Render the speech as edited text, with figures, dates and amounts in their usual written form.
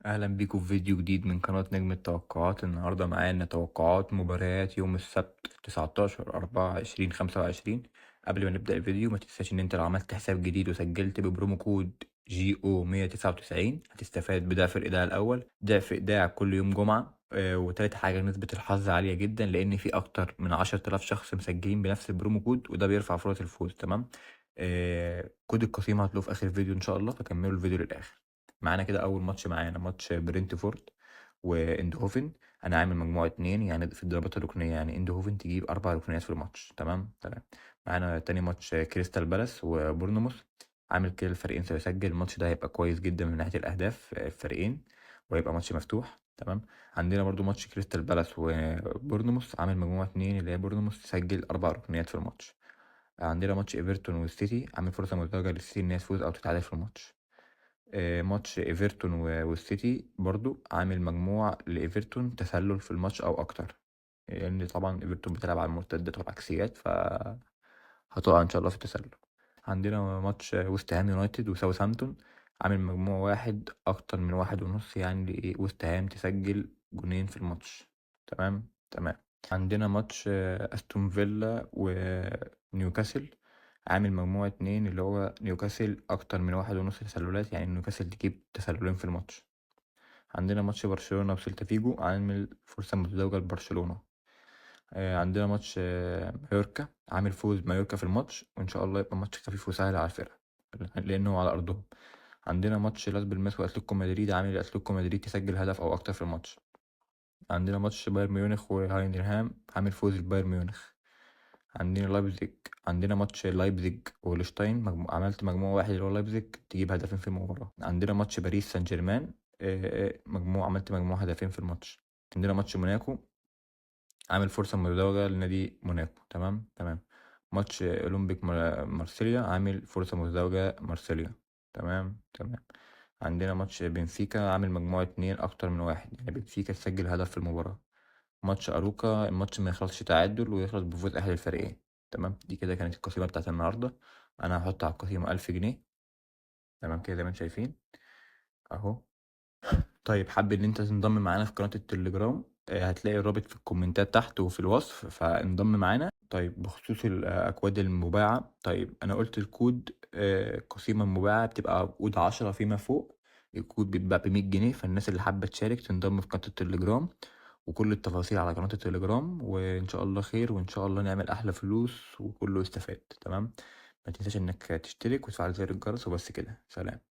اهلا بيكم في فيديو جديد من قناة نجم التوقعات. النهاردة معانا توقعات مباريات يوم السبت 19/4/2025. قبل ما نبدأ الفيديو ما تنساش ان انت لو عملت حساب جديد وسجلت ببرومو كود GO199 هتستفاد بضعف الإيداع الأول، ضعف إيداع كل يوم جمعة. وتالت حاجة نسبة الحظ عالية جدا لأن في أكتر من 10,000 شخص مسجلين بنفس البرومو كود، وده بيرفع فرص الفوز. تمام. كود القسيمة هتلاقوه في آخر الفيديو إن شاء الله، فكملوا الفيديو للآخر. معانا كده اول ماتش، معانا ماتش برينتفورد واندهوفن. انا عامل مجموعة 2 يعني في الضربات الركنية، يعني اندهوفن تجيب 4 ركنيات في الماتش. تمام. معانا تاني ماتش كريستال بالاس وبورنموث. عامل كده الفريقين سيسجل. الماتش ده هيبقى كويس جدا من ناحية الاهداف الفريقين، وهيبقى ماتش مفتوح. تمام. عندنا برضو ماتش كريستال بالاس وبورنموث. عامل مجموعة 2 اللي هي بورنموث تسجل 4 ركنيات في الماتش. عندنا ماتش ايفرتون والسيتي. عامل فرصة مزدوجة للسيتي ان هي تفوز او تتعادل في الماتش. ماتش ايفرتون والسيتي برضو عامل مجموع لايفرتون تسلل في الماتش او اكتر، لان طبعا ايفرتون بتلعب على المرتدات والعكسيات، هتقع ان شاء الله في التسلل. عندنا ماتش ويست هام يونايتد وساوثهامبتون. عامل مجموع واحد اكتر من 1.5، يعني ويست هام تسجل جونين في الماتش. تمام. عندنا ماتش استون فيلا ونيوكاسل. عامل مجموعة 2 اللي هو نيوكاسل أكتر من 1.5 تسللات، يعني نيوكاسل تجيب تسللين في الماتش. عندنا ماتش برشلونة وسيلتا فيجو. عامل فرصة متزوجة لبرشلونة. عندنا ماتش مايوركا. عامل فوز مايوركا في الماتش، وإن شاء الله يبقى ماتش خفيف وسهل على الفرقة لأنه على أرضهم. عندنا ماتش لاس بالماس وأتلتيكو مدريد. عامل أتلتيكو مدريد تسجل هدف أو أكتر في الماتش. عندنا ماتش بايرن ميونخ وهاينرهام. عامل فوز البايرن ميونخ. عندنا لايبزيج. عندنا ماتش لايبزيج وهولشتاين. عملت مجموعة واحد اللي هو لايبزيج تجيب هدفين في المباراة. عندنا ماتش باريس سان جيرمان. عملت مجموعة هدفين في الماتش. عندنا ماتش موناكو. عامل فرصة مزدوجة لنادي موناكو. تمام. ماتش أولمبيك مارسيليا. عامل فرصة مزدوجة مارسيليا. تمام. عندنا ماتش بنفيكا. عامل مجموعة 2 أكتر من واحد، يعني بنفيكا تسجل هدف في المباراة. ماتش أروكا الماتش ما يخلصش تعادل ويخلص بفوز أحد الفريقين. تمام. دي كده كانت القسيمة بتاعت النهاردة. أنا هحط على القسيمة 1000 جنيه. تمام كده زي ما انتم شايفين أهو. طيب حابب إن أنت تنضم معانا في قناة التليجرام، هتلاقي الرابط في الكومنتات تحت وفي الوصف، فانضم معانا. طيب بخصوص الأكواد المباعة، طيب أنا قلت الكود القسيمة المباعة بتبقى عقود 10 فيما فوق. الكود بيتباع ب100 جنيه، فالناس اللي حابة تشارك تنضم في قناة التليجرام. وكل التفاصيل على قناة التليجرام، وإن شاء الله خير، وإن شاء الله نعمل أحلى فلوس وكله يستفاد. تمام. ما تنساش إنك تشترك وتفعل زر الجرس، وبس كده. سلام.